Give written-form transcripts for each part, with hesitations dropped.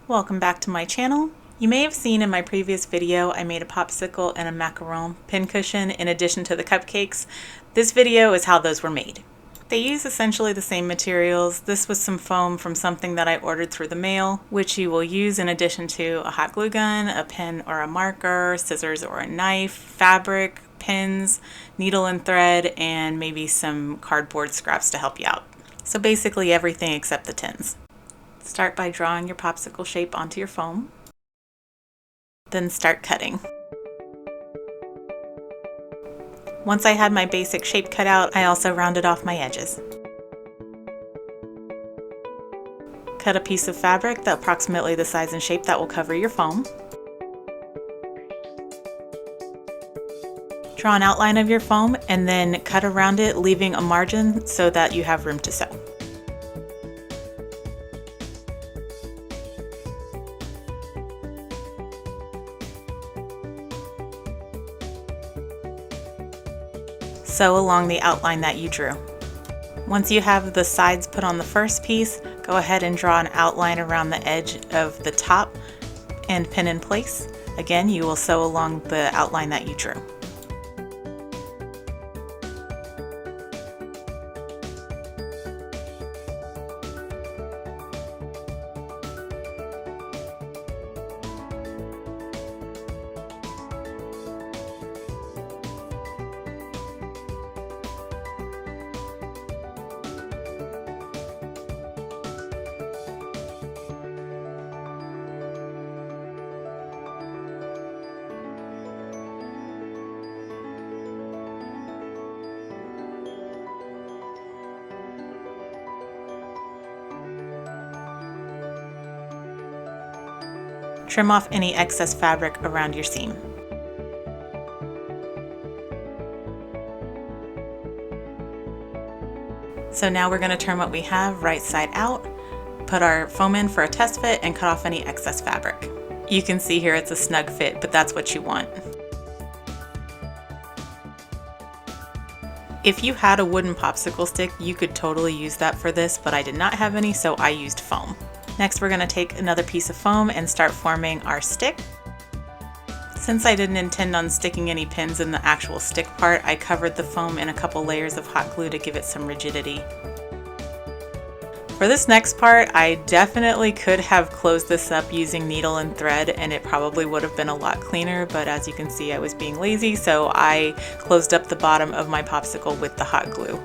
Welcome back to my channel. You may have seen in my previous video I made a popsicle and a macaron pincushion in addition to the cupcakes. This video is how those were made. They use essentially the same materials. This was some foam from something that I ordered through the mail, which you will use in addition to a hot glue gun, a pen or a marker, scissors or a knife, fabric, pins, needle and thread, and maybe some cardboard scraps to help you out. So basically everything except the tins. Start by drawing your popsicle shape onto your foam. Then start cutting. Once I had my basic shape cut out, I also rounded off my edges. Cut a piece of fabric that's approximately the size and shape that will cover your foam. Draw an outline of your foam and then cut around it, leaving a margin so that you have room to sew. Sew along the outline that you drew. Once you have the sides put on the first piece, go ahead and draw an outline around the edge of the top and pin in place. Again, you will sew along the outline that you drew. Trim off any excess fabric around your seam. So now we're going to turn what we have right side out, put our foam in for a test fit, and cut off any excess fabric. You can see here it's a snug fit, but that's what you want. If you had a wooden popsicle stick, you could totally use that for this, but I did not have any, so I used foam. Next, we're going to take another piece of foam and start forming our stick. Since I didn't intend on sticking any pins in the actual stick part, I covered the foam in a couple layers of hot glue to give it some rigidity. For this next part, I definitely could have closed this up using needle and thread, and it probably would have been a lot cleaner, but as you can see, I was being lazy, so I closed up the bottom of my popsicle with the hot glue.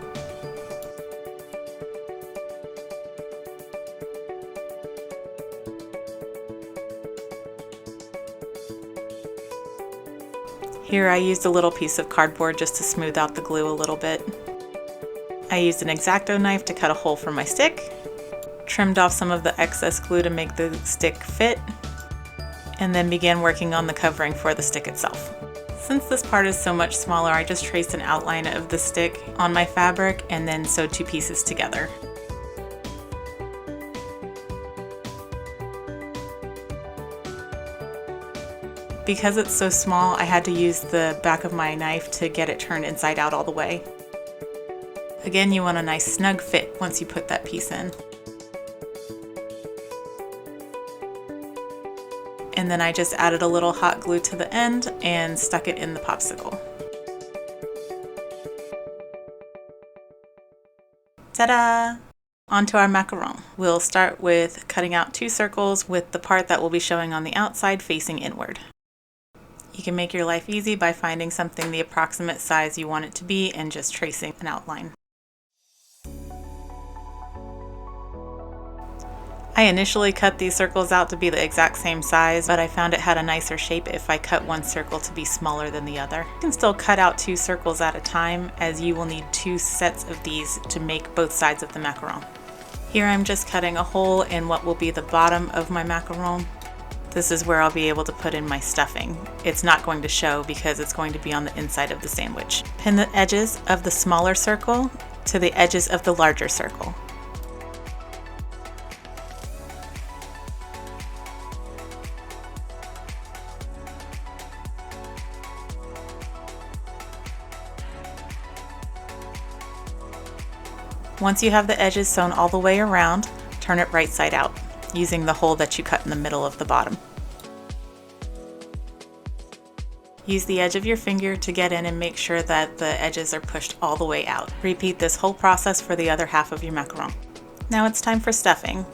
Here I used a little piece of cardboard just to smooth out the glue a little bit. I used an X-Acto knife to cut a hole for my stick, trimmed off some of the excess glue to make the stick fit, and then began working on the covering for the stick itself. Since this part is so much smaller, I just traced an outline of the stick on my fabric and then sewed two pieces together. Because it's so small, I had to use the back of my knife to get it turned inside out all the way. Again, you want a nice snug fit once you put that piece in. And then I just added a little hot glue to the end and stuck it in the popsicle. Ta-da! Onto our macaron. We'll start with cutting out 2 circles with the part that will be showing on the outside facing inward. You can make your life easy by finding something the approximate size you want it to be and just tracing an outline. I initially cut these circles out to be the exact same size, but I found it had a nicer shape if I cut one circle to be smaller than the other. You can still cut out 2 circles at a time, as you will need 2 sets of these to make both sides of the macaron. Here I'm just cutting a hole in what will be the bottom of my macaron. This is where I'll be able to put in my stuffing. It's not going to show because it's going to be on the inside of the sandwich. Pin the edges of the smaller circle to the edges of the larger circle. Once you have the edges sewn all the way around, turn it right side out. using the hole that you cut in the middle of the bottom. Use the edge of your finger to get in and make sure that the edges are pushed all the way out. Repeat this whole process for the other half of your macaron. Now it's time for stuffing.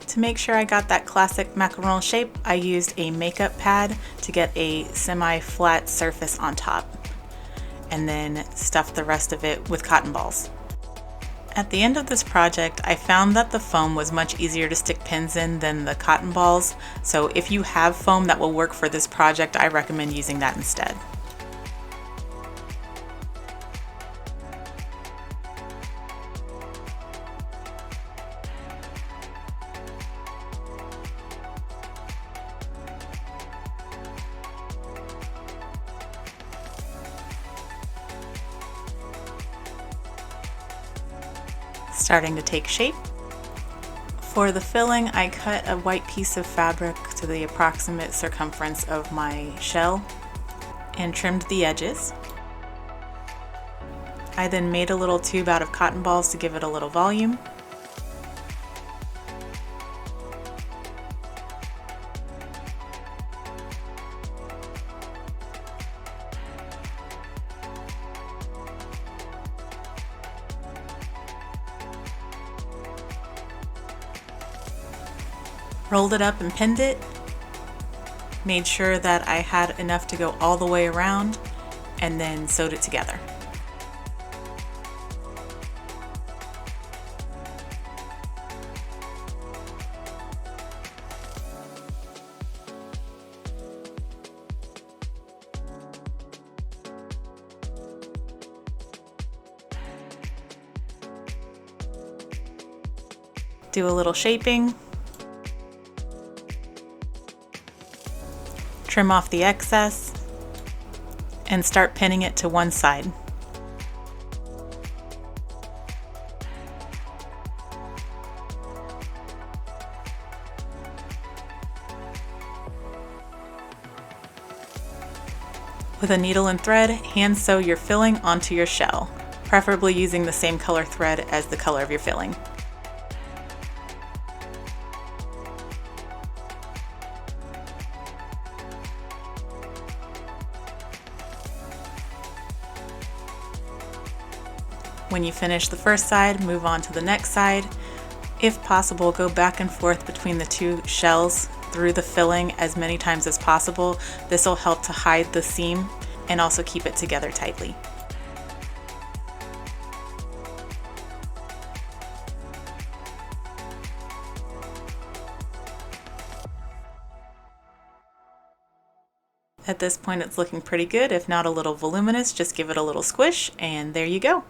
To make sure I got that classic macaron shape, I used a makeup pad to get a semi-flat surface on top, and then stuffed the rest of it with cotton balls. At the end of this project, I found that the foam was much easier to stick pins in than the cotton balls, so if you have foam that will work for this project, I recommend using that instead. Starting to take shape. For the filling, I cut a white piece of fabric to the approximate circumference of my shell and trimmed the edges. I then made a little tube out of cotton balls to give it a little volume. Rolled it up and pinned it, made sure that I had enough to go all the way around, and then sewed it together. Do a little shaping. Trim off the excess and start pinning it to one side. With a needle and thread, hand sew your filling onto your shell, preferably using the same color thread as the color of your filling. When you finish the first side, move on to the next side. If possible, go back and forth between the two shells through the filling as many times as possible. This will help to hide the seam and also keep it together tightly. At this point it's looking pretty good, if not a little voluminous. Just give it a little squish and there you go.